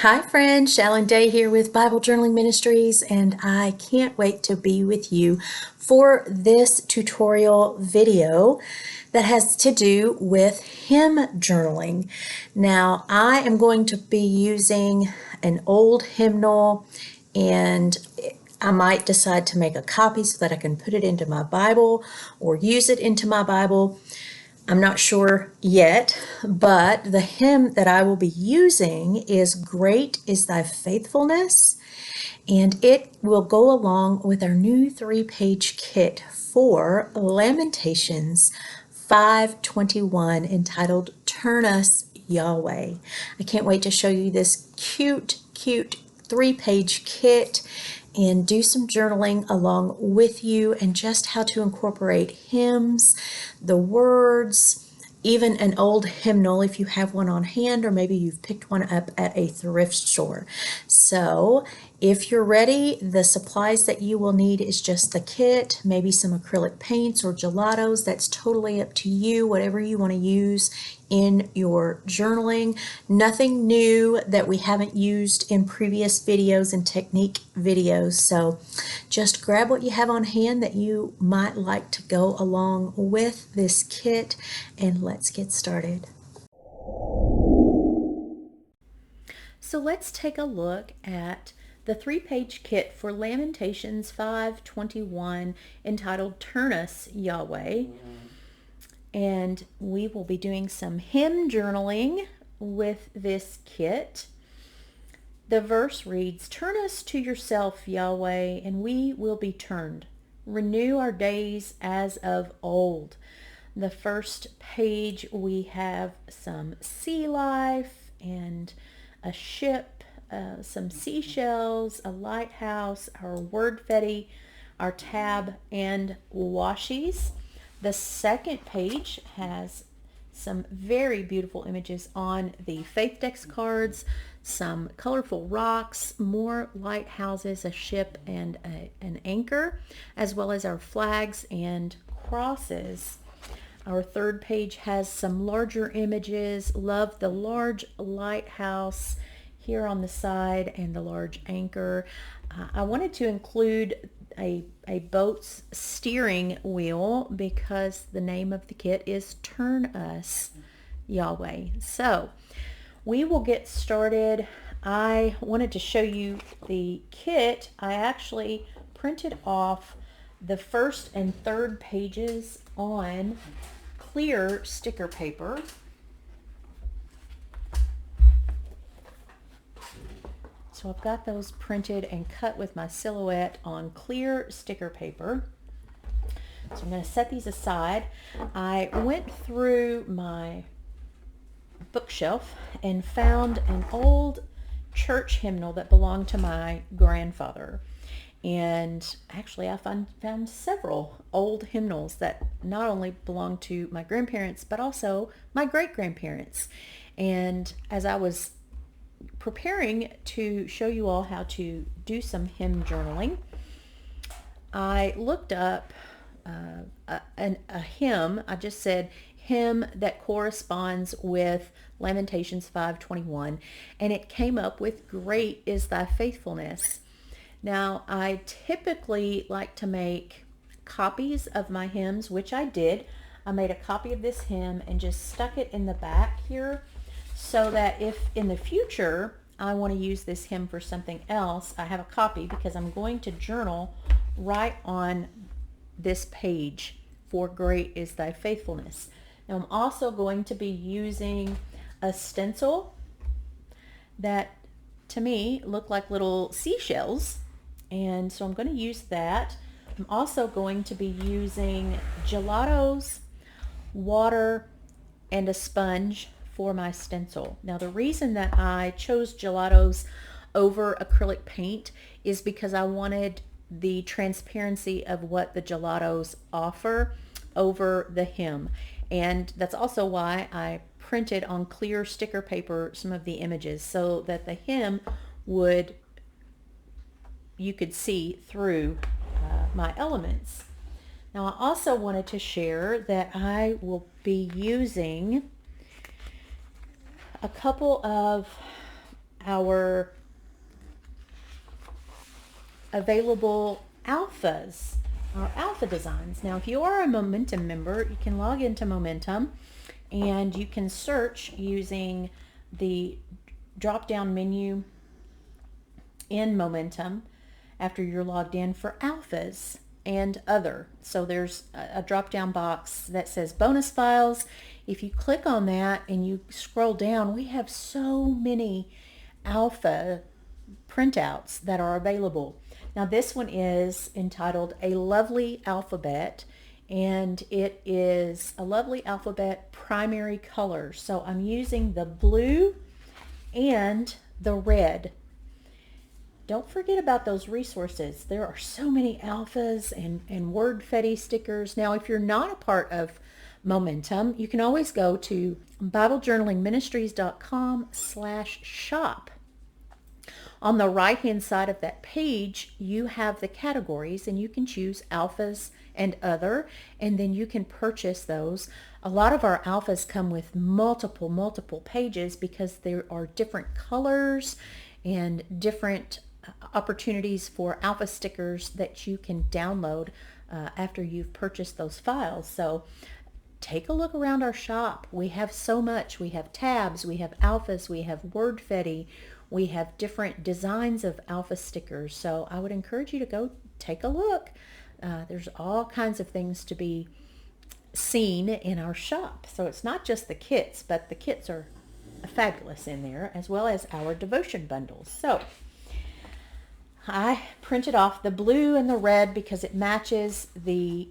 Hi friends, Shalon Day here with Bible Journaling Ministries, and I can't wait to be with you for this tutorial video that has to do with hymn journaling. Now, I am going to be using an old hymnal, and I might decide to make a copy so that I can put it into my Bible or use it into my Bible. I'm not sure yet, but the hymn that I will be using is Great is Thy Faithfulness, and it will go along with our new 3-page kit for Lamentations 5:21 entitled Turn Us Yahweh. I can't wait to show you this cute 3-page kit and do some journaling along with you, and just how to incorporate hymns, the words, even an old hymnal if you have one on hand, or maybe you've picked one up at a thrift store. So if you're ready, the supplies that you will need is just the kit, maybe some acrylic paints or gelatos. That's totally up to you, whatever you want to use in your journaling. Nothing new that we haven't used in previous videos and technique videos. So just grab what you have on hand that you might like to go along with this kit, and let's get started. So let's take a look at the 3-page kit for Lamentations 5:21 entitled Turn Us Yahweh. And we will be doing some hymn journaling with this kit. The verse reads, "Turn us to yourself, Yahweh, and we will be turned. Renew our days as of old." The first page we have some sea life and a ship, some seashells, a lighthouse, our word fetty, our tab, and washies. The second page has some very beautiful images on the Faith Dex cards, some colorful rocks, more lighthouses, a ship, and an anchor, as well as our flags and crosses. Our third page has some larger images. Love the large lighthouse here on the side and the large anchor. I wanted to include a boat's steering wheel because the name of the kit is Turn Us Yahweh. So we will get started. I wanted to show you the kit. I actually printed off the first and third pages on clear sticker paper. So I've got those printed and cut with my silhouette on clear sticker paper. So I'm going to set these aside. I went through my bookshelf and found an old church hymnal that belonged to my grandfather. And actually I found several old hymnals that not only belong to my grandparents but also my great-grandparents. And as I was preparing to show you all how to do some hymn journaling, I looked up a hymn. I just said hymn that corresponds with Lamentations 5:21, and it came up with Great is Thy Faithfulness. Now, I typically like to make copies of my hymns, which I did. I made a copy of this hymn and just stuck it in the back here, so that if in the future I want to use this hymn for something else, I have a copy, because I'm going to journal right on this page for Great is Thy Faithfulness. Now I'm also going to be using a stencil that to me look like little seashells, and so I'm going to use that. I'm also going to be using gelatos, water, and a sponge for my stencil. Now the reason that I chose gelatos over acrylic paint is because I wanted the transparency of what the gelatos offer over the hymn. And that's also why I printed on clear sticker paper some of the images, so that the hymn you could see through my elements. Now I also wanted to share that I will be using a couple of our available alphas, our alpha designs. Now, if you are a Momentum member, you can log into Momentum and you can search using the drop-down menu in Momentum after you're logged in for alphas and other. So there's a drop-down box that says bonus files. If you click on that and you scroll down, we have so many alpha printouts that are available. Now this one is entitled A Lovely Alphabet, and it is a lovely alphabet primary color. So I'm using the blue and the red. Don't forget about those resources. There are so many alphas and word-fetty stickers. Now, if you're not a part of Momentum, you can always go to BibleJournalingMinistries.com/shop. On the right-hand side of that page, you have the categories, and you can choose alphas and other, and then you can purchase those. A lot of our alphas come with multiple pages because there are different colors and different opportunities for alpha stickers that you can download after you've purchased those files. So take a look around our shop. We have so much. We have tabs, we have alphas, we have word-fetty, we have different designs of alpha stickers. So I would encourage you to go take a look. There's all kinds of things to be seen in our shop. So it's not just the kits, but the kits are fabulous in there, as well as our devotion bundles. So I printed off the blue and the red because it matches the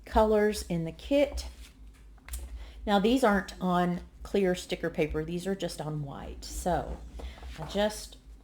colors in the kit. Now these aren't on clear sticker paper. These are just on white. So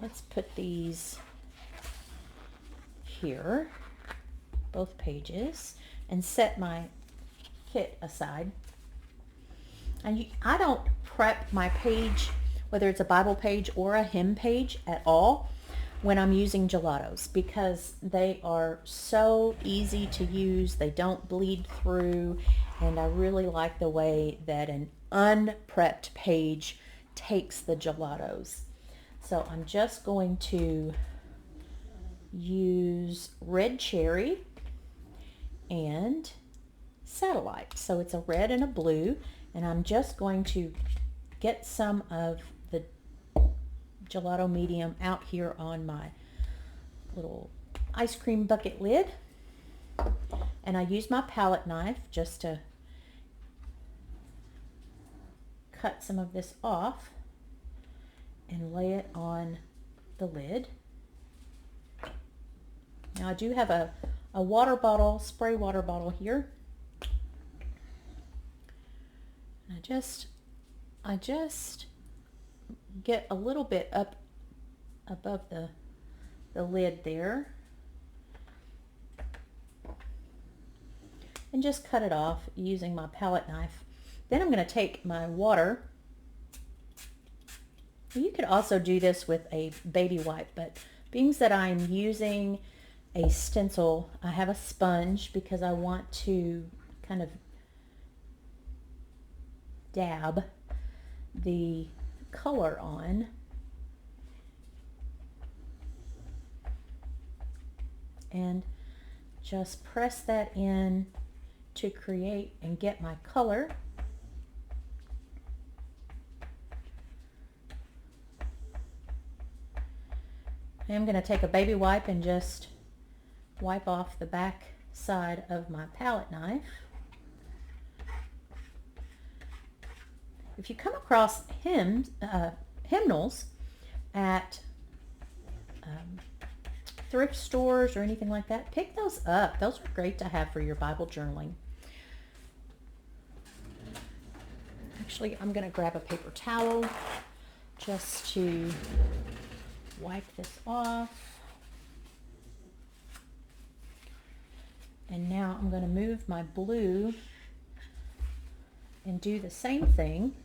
let's put these here, both pages, and set my kit aside. And I don't prep my page, whether it's a Bible page or a hymn page at all, when I'm using gelatos, because they are so easy to use. They don't bleed through, and I really like the way that an unprepped page takes the gelatos. So I'm just going to use red cherry and satellite. So it's a red and a blue, and I'm just going to get some of the gelato medium out here on my little ice cream bucket lid, and I use my palette knife just to cut some of this off and lay it on the lid. Now I do have a water bottle, spray water bottle here. I just get a little bit up above the lid there and just cut it off using my palette knife. Then I'm going to take my water. You could also do this with a baby wipe, but being that I'm using a stencil, I have a sponge because I want to kind of dab the color on. And just press that in to create and get my color. I'm going to take a baby wipe and just wipe off the back side of my palette knife. If you come across hymnals at thrift stores or anything like that, pick those up. Those are great to have for your Bible journaling. Actually, I'm going to grab a paper towel just to wipe this off. And now I'm going to move my blue and do the same thing.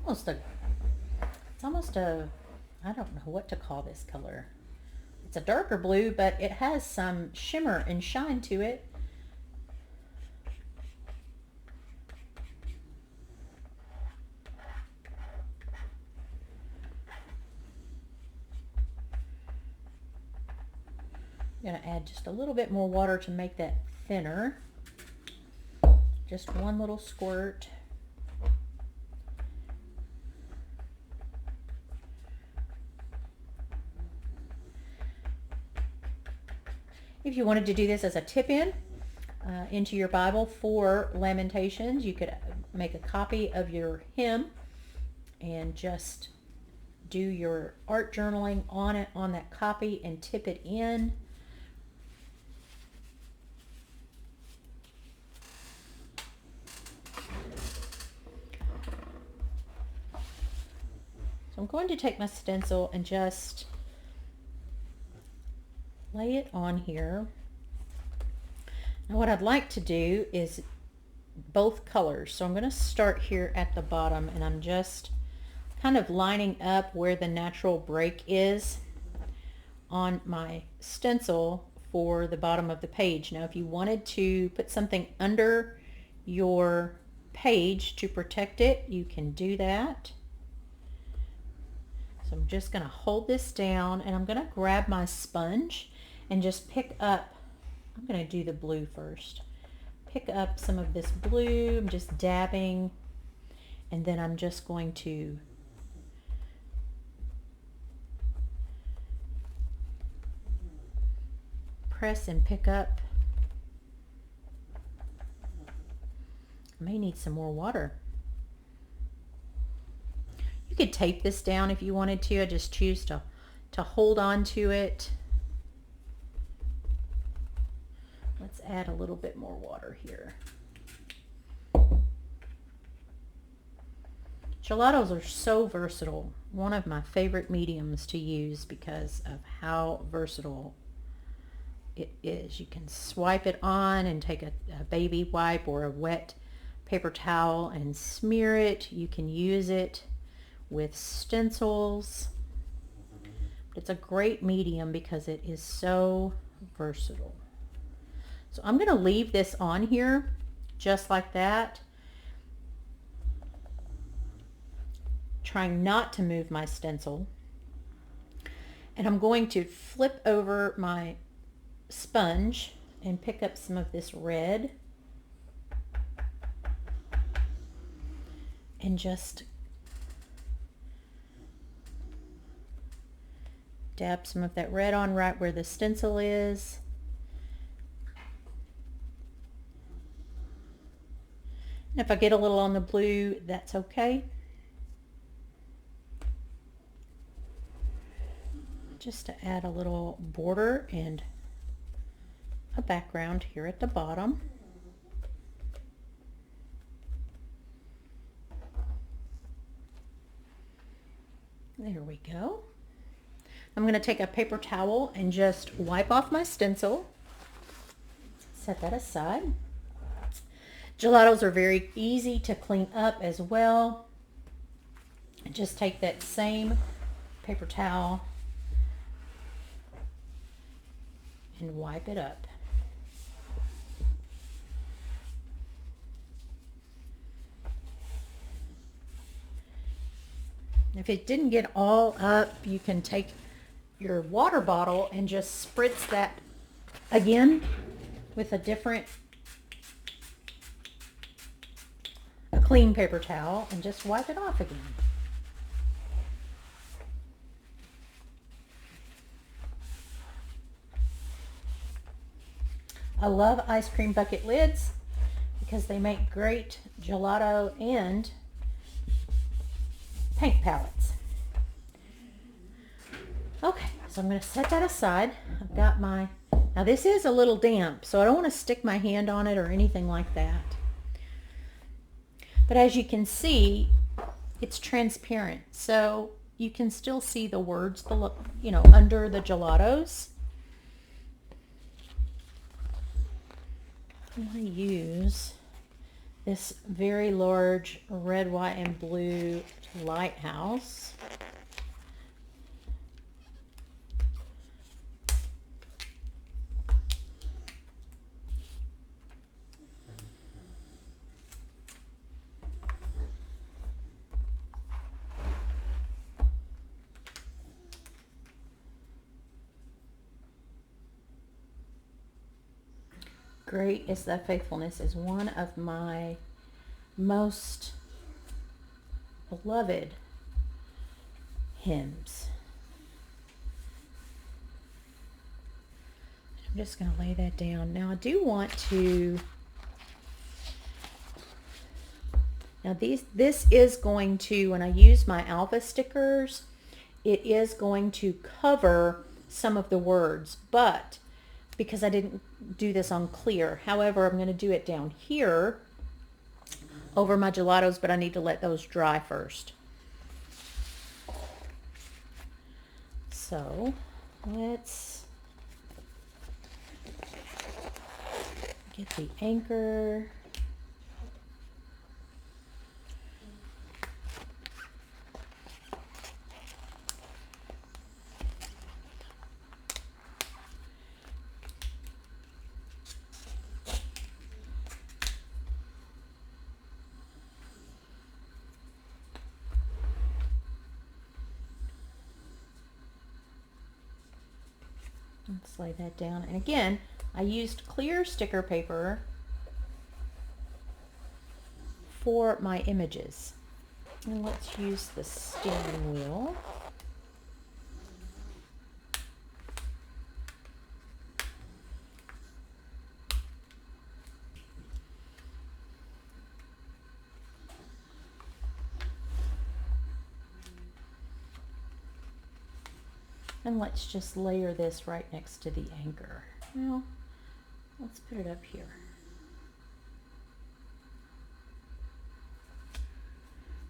It's almost a, I don't know what to call this color. It's a darker blue, but it has some shimmer and shine to it. I'm going to add just a little bit more water to make that thinner. Just one little squirt. If you wanted to do this as a tip-in into your Bible for Lamentations, you could make a copy of your hymn and just do your art journaling on it, on that copy, and tip it in. So I'm going to take my stencil and just lay it on here. Now what I'd like to do is both colors. So I'm going to start here at the bottom, and I'm just kind of lining up where the natural break is on my stencil for the bottom of the page. Now if you wanted to put something under your page to protect it, you can do that. So I'm just going to hold this down, and I'm going to grab my sponge and just pick up, I'm going to do the blue first. Pick up some of this blue, I'm just dabbing, and then I'm just going to press and pick up. I may need some more water. You could tape this down if you wanted to. I just choose to hold on to it. Let's add a little bit more water here. Gelatos are so versatile. One of my favorite mediums to use because of how versatile it is. You can swipe it on and take a baby wipe or a wet paper towel and smear it. You can use it with stencils. It's a great medium because it is so versatile. So I'm going to leave this on here just like that, trying not to move my stencil. And I'm going to flip over my sponge and pick up some of this red and just dab some of that red on right where the stencil is. And if I get a little on the blue, that's okay. Just to add a little border and a background here at the bottom. There we go. I'm going to take a paper towel and just wipe off my stencil. Set that aside. Gelatos are very easy to clean up as well. And just take that same paper towel and wipe it up. If it didn't get all up, you can take your water bottle and just spritz that again with a clean paper towel and just wipe it off again. I love ice cream bucket lids because they make great gelato and paint palettes. Okay, so I'm going to set that aside. I've got my, now this is a little damp, so I don't want to stick my hand on it or anything like that. But as you can see, it's transparent, so you can still see the words below, you know, under the gelatos. I'm going to use this very large red, white, and blue lighthouse. Great is thy faithfulness is one of my most beloved hymns. I'm just going to lay that down. Now I do want to, now this is going to, when I use my alpha stickers, it is going to cover some of the words, but because I didn't do this on clear. However, I'm going to do it down here over my gelatos, but I need to let those dry first. So let's get the anchor. Let's lay that down. And again, I used clear sticker paper for my images. And let's use the steering wheel. And let's just layer this right next to the anchor. Well, let's put it up here.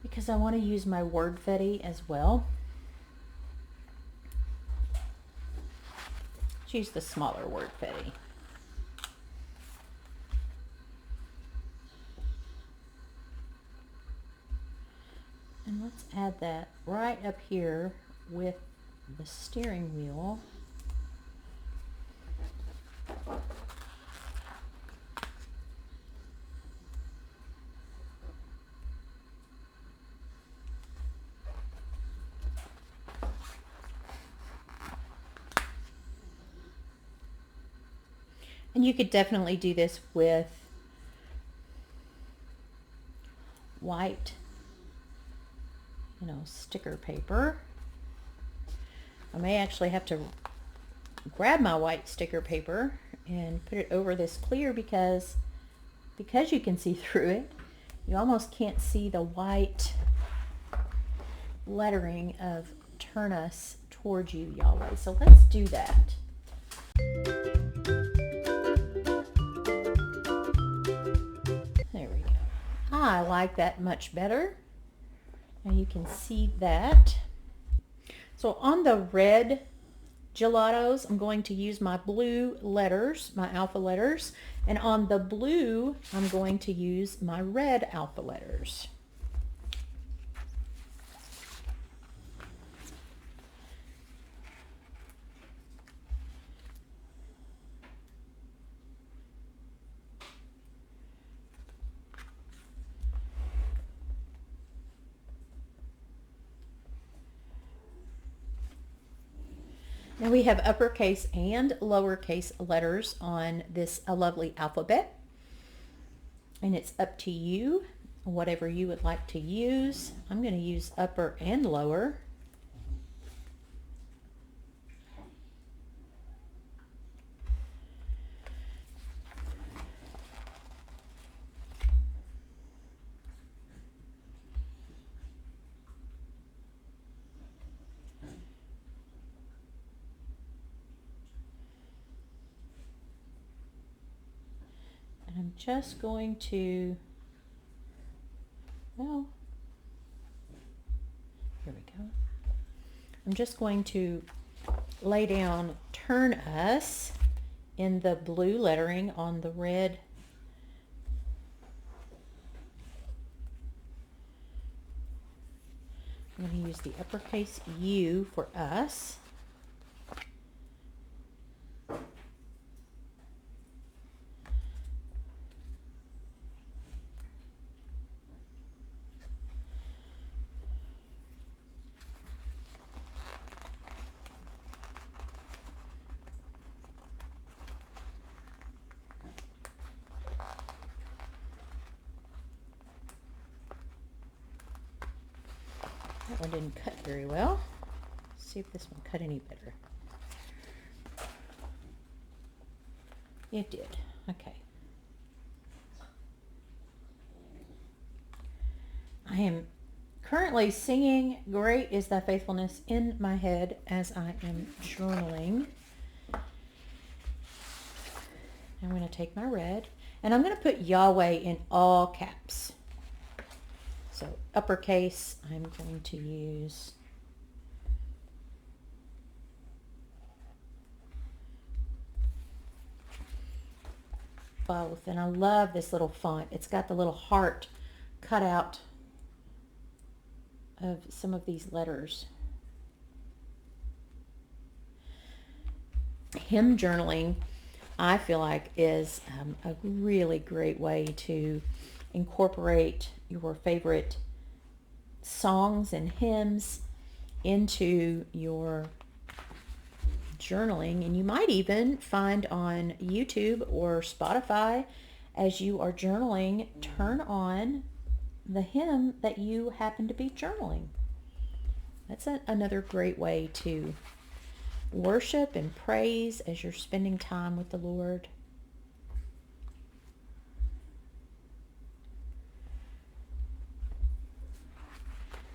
Because I want to use my word fetty as well. Let's use the smaller word fetty. And let's add that right up here with the steering wheel. And you could definitely do this with white, sticker paper. I may actually have to grab my white sticker paper and put it over this clear because you can see through it. You almost can't see the white lettering of Turn Us Towards You, Yahweh. So let's do that. There we go. I like that much better. Now you can see that. So on the red gelatos, I'm going to use my blue letters, my alpha letters, and on the blue, I'm going to use my red alpha letters. Now we have uppercase and lowercase letters on this lovely alphabet. And it's up to you, whatever you would like to use. I'm going to use upper and lower. And I'm just going to, well, here we go. I'm just going to lay down Turn Us in the blue lettering on the red. I'm going to use the uppercase U for us. that one didn't cut very well. Let's see if this one cut any better. It did. Okay. I am currently singing "Great is Thy Faithfulness" in my head as I am journaling. I'm going to take my red and I'm going to put Yahweh in all caps. So uppercase, I'm going to use both. And I love this little font. It's got the little heart cut out of some of these letters. Hymn journaling, I feel like, is a really great way to incorporate your favorite songs and hymns into your journaling. And you might even find on YouTube or Spotify, as you are journaling, turn on the hymn that you happen to be journaling. That's another great way to worship and praise as you're spending time with the Lord.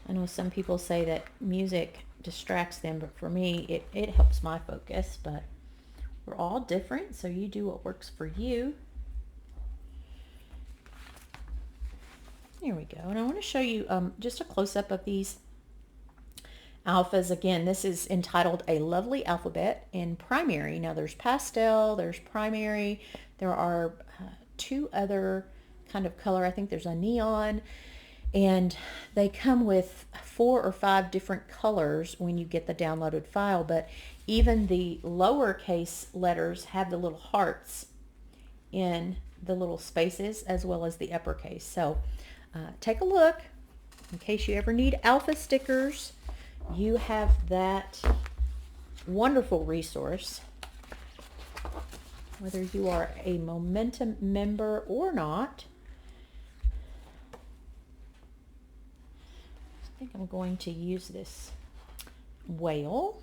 I know some people say that music distracts them, but for me, it helps my focus. But we're all different, so you do what works for you. Here we go. And I want to show you just a close-up of these alphas. Again, this is entitled A Lovely Alphabet in primary. Now there's pastel, there's primary, there are two other kind of color. I think there's a neon, and they come with 4 or 5 different colors when you get the downloaded file. But even the lowercase letters have the little hearts in the little spaces as well as the uppercase. So take a look in case you ever need alpha stickers. You have that wonderful resource, whether you are a Momentum member or not. I think I'm going to use this whale,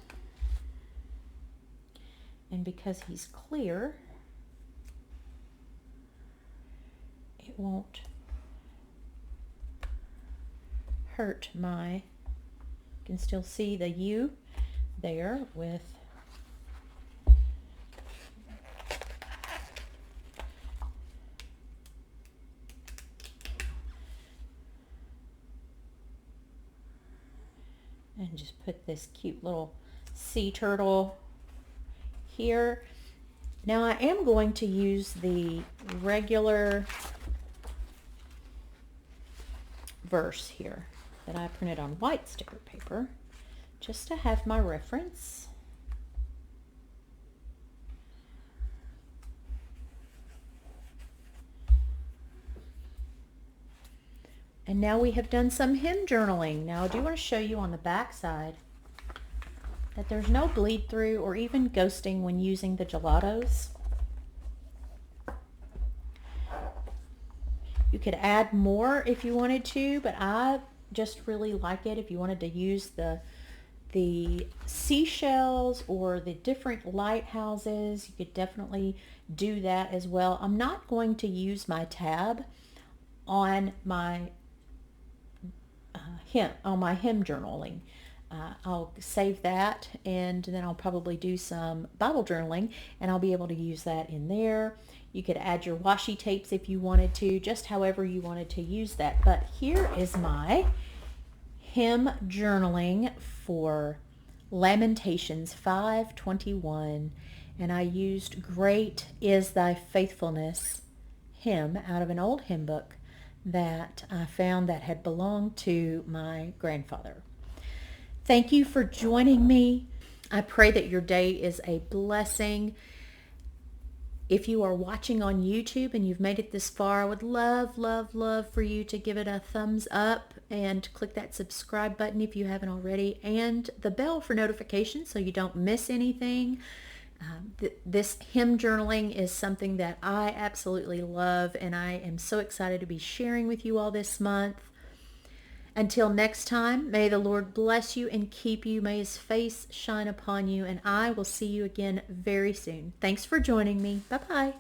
and because he's clear, it won't hurt my, you can still see the U there with and just put this cute little sea turtle here. Now I am going to use the regular verse here that I printed on white sticker paper just to have my reference. And now we have done some hymn journaling. Now I do want to show you on the back side that there's no bleed through or even ghosting when using the gelatos. You could add more if you wanted to, but I just really like it. If you wanted to use the seashells or the different lighthouses, you could definitely do that as well. I'm not going to use my tab on my hymn journaling. I'll save that, and then I'll probably do some Bible journaling, and I'll be able to use that in there. You could add your washi tapes if you wanted to, just however you wanted to use that. But here is my hymn journaling for Lamentations 5:21, and I used "Great is Thy Faithfulness" hymn out of an old hymn book that I found that had belonged to my grandfather. Thank you for joining me. I pray that your day is a blessing. If you are watching on YouTube and you've made it this far, I would love, love, love for you to give it a thumbs up and click that subscribe button if you haven't already, and the bell for notifications so you don't miss anything. This hymn journaling is something that I absolutely love, and I am so excited to be sharing with you all this month. Until next time, may the Lord bless you and keep you. May his face shine upon you, and I will see you again very soon. Thanks for joining me. Bye-bye.